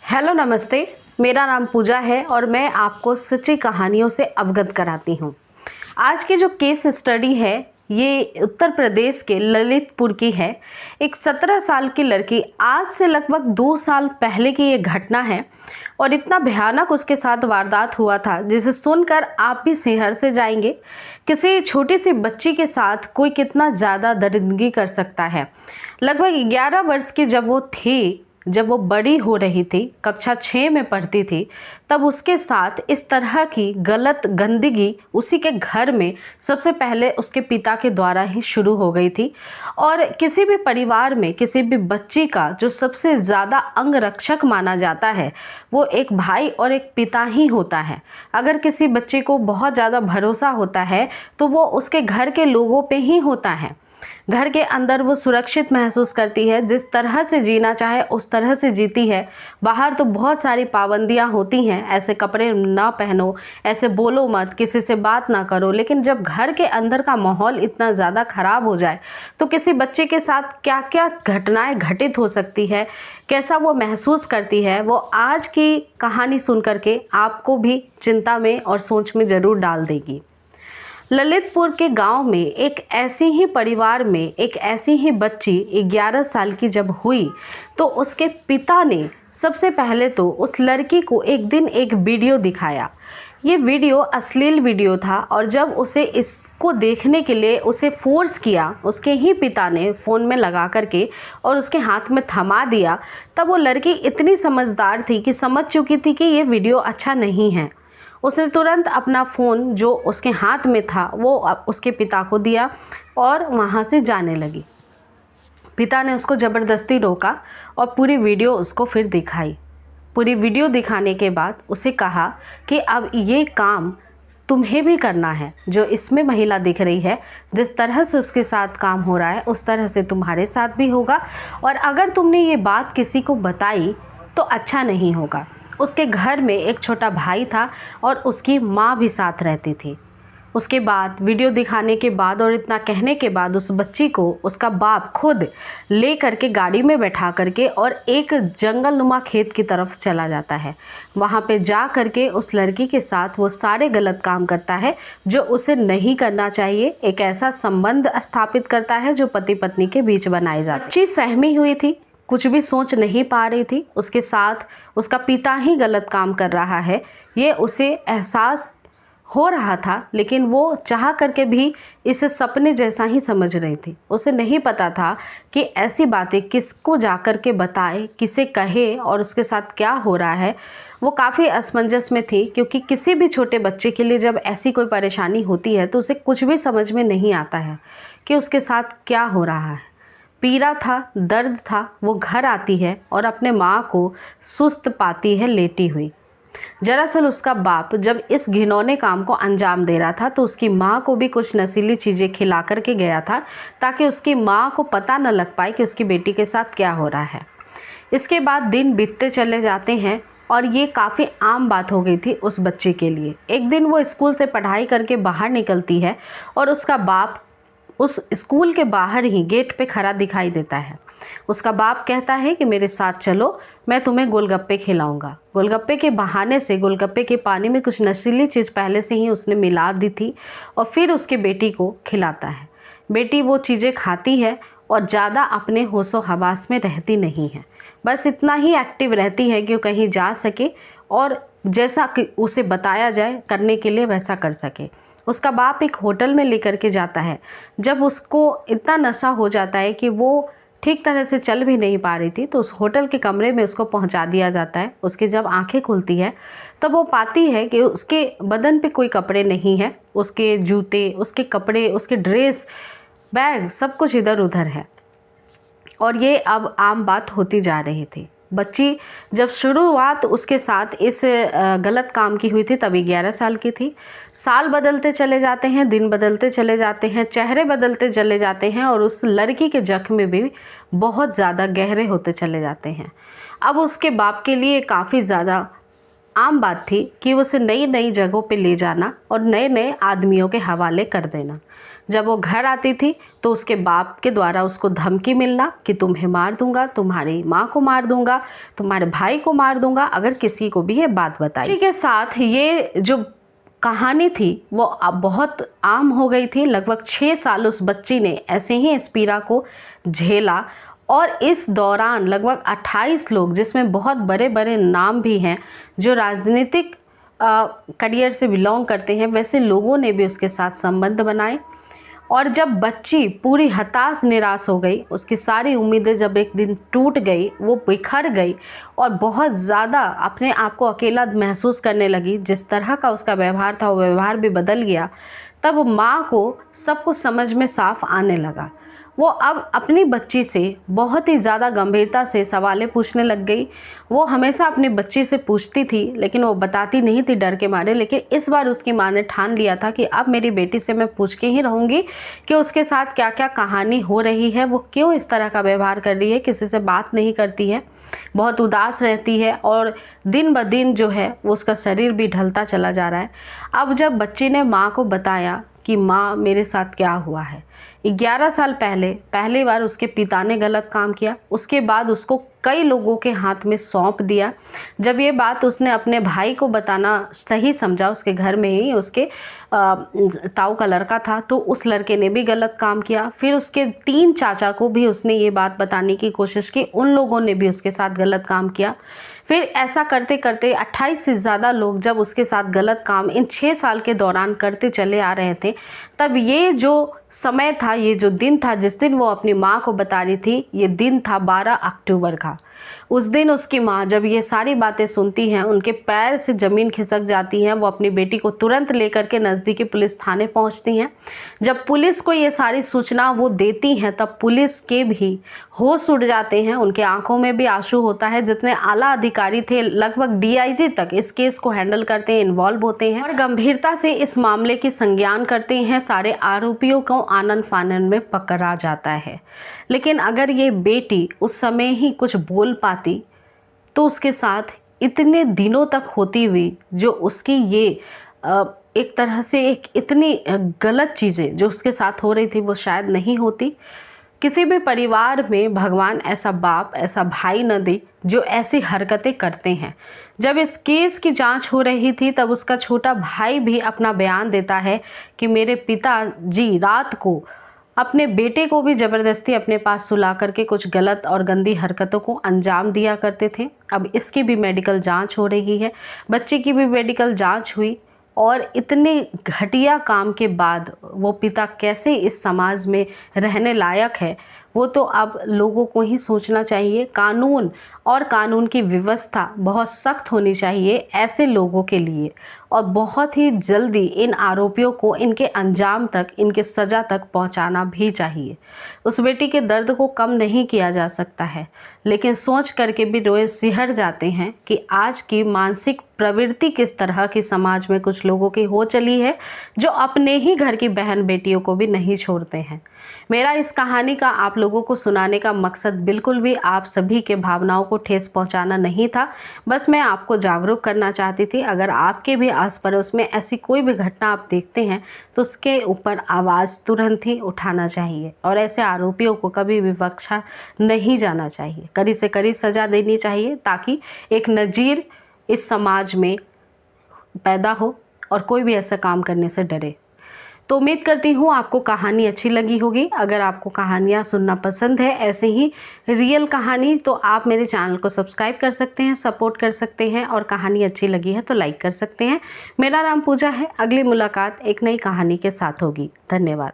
Hello नमस्ते। मेरा नाम पूजा है और मैं आपको सच्ची कहानियों से अवगत कराती हूँ। आज की जो केस स्टडी है ये उत्तर प्रदेश के ललितपुर की है। एक 17 साल की लड़की, आज से लगभग 2 साल पहले की ये घटना है और इतना भयानक उसके साथ वारदात हुआ था जिसे सुनकर आप भी सिहर से जाएंगे। किसी छोटी सी बच्ची के साथ कोई कितना ज़्यादा दरिंदगी कर सकता है। लगभग 11 वर्ष की जब वो बड़ी हो रही थी, कक्षा 6 में पढ़ती थी, तब उसके साथ इस तरह की गलत गंदगी उसी के घर में सबसे पहले उसके पिता के द्वारा ही शुरू हो गई थी। और किसी भी परिवार में किसी भी बच्ची का जो सबसे ज़्यादा अंगरक्षक माना जाता है वो एक भाई और एक पिता ही होता है। अगर किसी बच्चे को बहुत ज़्यादा भरोसा होता है तो वो उसके घर के लोगों पे ही होता है। घर के अंदर वो सुरक्षित महसूस करती है, जिस तरह से जीना चाहे उस तरह से जीती है। बाहर तो बहुत सारी पाबंदियां होती हैं, ऐसे कपड़े ना पहनो, ऐसे बोलो मत, किसी से बात ना करो। लेकिन जब घर के अंदर का माहौल इतना ज़्यादा ख़राब हो जाए तो किसी बच्चे के साथ क्या क्या घटनाएं घटित हो सकती है, कैसा वो महसूस करती है, वो आज की कहानी सुन करके आपको भी चिंता में और सोच में ज़रूर डाल देगी। ललितपुर के गांव में एक ऐसी ही परिवार में एक ऐसी ही बच्ची 11 साल की जब हुई तो उसके पिता ने सबसे पहले तो उस लड़की को एक दिन एक वीडियो दिखाया। ये वीडियो अश्लील वीडियो था और जब उसे इसको देखने के लिए उसे फोर्स किया उसके ही पिता ने फ़ोन में लगा करके और उसके हाथ में थमा दिया, तब वो लड़की इतनी समझदार थी कि समझ चुकी थी कि ये वीडियो अच्छा नहीं है। उसने तुरंत अपना फ़ोन जो उसके हाथ में था वो उसके पिता को दिया और वहाँ से जाने लगी। पिता ने उसको ज़बरदस्ती रोका और पूरी वीडियो उसको फिर दिखाई। पूरी वीडियो दिखाने के बाद उसे कहा कि अब ये काम तुम्हें भी करना है। जो इसमें महिला दिख रही है, जिस तरह से उसके साथ काम हो रहा है उस तरह से तुम्हारे साथ भी होगा, और अगर तुमने ये बात किसी को बताई तो अच्छा नहीं होगा। उसके घर में एक छोटा भाई था और उसकी माँ भी साथ रहती थी। उसके बाद वीडियो दिखाने के बाद और इतना कहने के बाद उस बच्ची को उसका बाप खुद ले करके गाड़ी में बैठा करके और एक जंगलनुमा खेत की तरफ चला जाता है। वहाँ पे जा करके उस लड़की के साथ वो सारे गलत काम करता है जो उसे नहीं करना चाहिए। एक ऐसा संबंध स्थापित करता है जो पति पत्नी के बीच बनाए जाते। बच्ची सहमी हुई थी, कुछ भी सोच नहीं पा रही थी। उसके साथ उसका पिता ही गलत काम कर रहा है ये उसे एहसास हो रहा था, लेकिन वो चाह करके भी इसे सपने जैसा ही समझ रही थी। उसे नहीं पता था कि ऐसी बातें किसको जा कर के बताए, किसे कहे और उसके साथ क्या हो रहा है। वो काफ़ी असमंजस में थी क्योंकि किसी भी छोटे बच्चे के लिए जब ऐसी कोई परेशानी होती है तो उसे कुछ भी समझ में नहीं आता है कि उसके साथ क्या हो रहा है। पीड़ा था, दर्द था। वो घर आती है और अपने माँ को सुस्त पाती है लेटी हुई। दरअसल उसका बाप जब इस घिनौने काम को अंजाम दे रहा था तो उसकी माँ को भी कुछ नशीली चीज़ें खिला करके गया था ताकि उसकी माँ को पता न लग पाए कि उसकी बेटी के साथ क्या हो रहा है। इसके बाद दिन बीतते चले जाते हैं और ये काफ़ी आम बात हो गई थी उस बच्चे के लिए। एक दिन वो स्कूल से पढ़ाई करके बाहर निकलती है और उसका बाप उस स्कूल के बाहर ही गेट पे खड़ा दिखाई देता है। उसका बाप कहता है कि मेरे साथ चलो, मैं तुम्हें गोलगप्पे खिलाऊंगा। गोलगप्पे के बहाने से गोलगप्पे के पानी में कुछ नशीली चीज़ पहले से ही उसने मिला दी थी और फिर उसके बेटी को खिलाता है। बेटी वो चीज़ें खाती है और ज़्यादा अपने होशो हवास में रहती नहीं है, बस इतना ही एक्टिव रहती है कि वो कहीं जा सके और जैसा कि उसे बताया जाए करने के लिए वैसा कर सके। उसका बाप एक होटल में लेकर के जाता है। जब उसको इतना नशा हो जाता है कि वो ठीक तरह से चल भी नहीं पा रही थी तो उस होटल के कमरे में उसको पहुंचा दिया जाता है। उसकी जब आंखें खुलती है तब वो पाती है कि उसके बदन पे कोई कपड़े नहीं है। उसके जूते, उसके कपड़े, उसके ड्रेस, बैग, सब कुछ इधर उधर है और ये अब आम बात होती जा रही थी। बच्ची जब शुरुआत उसके साथ इस गलत काम की हुई थी तभी 11 साल की थी। साल बदलते चले जाते हैं, दिन बदलते चले जाते हैं, चेहरे बदलते चले जाते हैं और उस लड़की के जख्म भी बहुत ज़्यादा गहरे होते चले जाते हैं। अब उसके बाप के लिए काफ़ी ज़्यादा आम बात थी कि उसे नई नई जगहों पे ले जाना और नए नए आदमियों के हवाले कर देना। जब वो घर आती थी तो उसके बाप के द्वारा उसको धमकी मिलना कि तुम्हें मार दूंगा, तुम्हारी माँ को मार दूंगा, तुम्हारे भाई को मार दूंगा अगर किसी को भी ये बात बताई। इसी के साथ ये जो कहानी थी वो अब बहुत आम हो गई थी। लगभग 6 साल उस बच्ची ने ऐसे ही इस पीड़ा को झेला और इस दौरान लगभग 28 लोग, जिसमें बहुत बड़े बड़े नाम भी हैं जो राजनीतिक करियर से बिलोंग करते हैं, वैसे लोगों ने भी उसके साथ संबंध बनाए। और जब बच्ची पूरी हताश निराश हो गई, उसकी सारी उम्मीदें जब एक दिन टूट गई, वो बिखर गई और बहुत ज़्यादा अपने आप को अकेला महसूस करने लगी, जिस तरह का उसका व्यवहार था वो व्यवहार भी बदल गया, तब माँ को सब कुछ समझ में साफ आने लगा। वो अब अपनी बच्ची से बहुत ही ज़्यादा गंभीरता से सवालें पूछने लग गई। वो हमेशा अपनी बच्ची से पूछती थी लेकिन वो बताती नहीं थी डर के मारे, लेकिन इस बार उसकी माँ ने ठान लिया था कि अब मेरी बेटी से मैं पूछ के ही रहूँगी कि उसके साथ क्या क्या कहानी हो रही है, वो क्यों इस तरह का व्यवहार कर रही है, किसी से बात नहीं करती है, बहुत उदास रहती है और दिन ब दिन जो है वो उसका शरीर भी ढलता चला जा रहा है। अब जब बच्ची ने माँ को बताया कि माँ मेरे साथ क्या हुआ है, 11 साल पहले पहली बार उसके पिता ने गलत काम किया, उसके बाद उसको कई लोगों के हाथ में सौंप दिया। जब ये बात उसने अपने भाई को बताना सही समझा, उसके घर में ही उसके ताऊ का लड़का था, तो उस लड़के ने भी गलत काम किया। फिर उसके 3 चाचा को भी उसने ये बात बताने की कोशिश की, उन लोगों ने भी उसके साथ गलत काम किया। फिर ऐसा करते करते 28 से ज़्यादा लोग जब उसके साथ गलत काम इन 6 साल के दौरान करते चले आ रहे थे, तब ये जो समय था, ये जो दिन था जिस दिन वो अपनी माँ को बता रही थी, ये दिन था 12 अक्टूबर का। उस दिन उसकी माँ जब ये सारी बातें सुनती हैं, उनके पैर से ज़मीन खिसक जाती हैं। वो अपनी बेटी को तुरंत लेकर के नज़दीकी पुलिस थाने पहुँचती हैं। जब पुलिस को ये सारी सूचना वो देती हैं, तब पुलिस के भी होश उड़ जाते हैं, उनके आंखों में भी आंसू होता है। जितने आला अधिकारी थे, लगभग DIG तक इस केस को हैंडल करते हैं, इन्वॉल्व होते हैं और गंभीरता से इस मामले की संज्ञान करते हैं। सारे आरोपियों को आनन फानन में पकड़ा जाता है। लेकिन अगर ये बेटी उस समय ही कुछ बोल पाती तो उसके साथ इतने दिनों तक होती हुई जो उसकी ये एक तरह से एक इतनी गलत चीज़ें जो उसके साथ हो रही थी वो शायद नहीं होती। किसी भी परिवार में भगवान ऐसा बाप, ऐसा भाई न दे जो ऐसी हरकतें करते हैं। जब इस केस की जांच हो रही थी तब उसका छोटा भाई भी अपना बयान देता है कि मेरे पिताजी रात को अपने बेटे को भी ज़बरदस्ती अपने पास सुला करके कुछ गलत और गंदी हरकतों को अंजाम दिया करते थे। अब इसकी भी मेडिकल जांच हो रही है, बच्चे की भी मेडिकल जांच हुई और इतने घटिया काम के बाद वो पिता कैसे इस समाज में रहने लायक है, वो तो अब लोगों को ही सोचना चाहिए। कानून और कानून की व्यवस्था बहुत सख्त होनी चाहिए ऐसे लोगों के लिए और बहुत ही जल्दी इन आरोपियों को इनके अंजाम तक, इनके सज़ा तक पहुंचाना भी चाहिए। उस बेटी के दर्द को कम नहीं किया जा सकता है, लेकिन सोच करके भी रोए सिहर जाते हैं कि आज की मानसिक प्रवृत्ति किस तरह की समाज में कुछ लोगों की हो चली है जो अपने ही घर की बहन बेटियों को भी नहीं छोड़ते हैं। मेरा इस कहानी का आप लोगों को सुनाने का मकसद बिल्कुल भी आप सभी के भावनाओं को ठेस पहुंचाना नहीं था, बस मैं आपको जागरूक करना चाहती थी। अगर आपके भी आस पड़ोस में ऐसी कोई भी घटना आप देखते हैं तो उसके ऊपर आवाज़ तुरंत ही उठाना चाहिए और ऐसे आरोपियों को कभी भी बख्शा नहीं जाना चाहिए। कड़ी से कड़ी सज़ा देनी चाहिए ताकि एक नज़ीर इस समाज में पैदा हो और कोई भी ऐसा काम करने से डरे। तो उम्मीद करती हूँ आपको कहानी अच्छी लगी होगी। अगर आपको कहानियाँ सुनना पसंद है, ऐसे ही रियल कहानी, तो आप मेरे चैनल को सब्सक्राइब कर सकते हैं, सपोर्ट कर सकते हैं और कहानी अच्छी लगी है तो लाइक कर सकते हैं। मेरा नाम पूजा है। अगली मुलाकात एक नई कहानी के साथ होगी। धन्यवाद।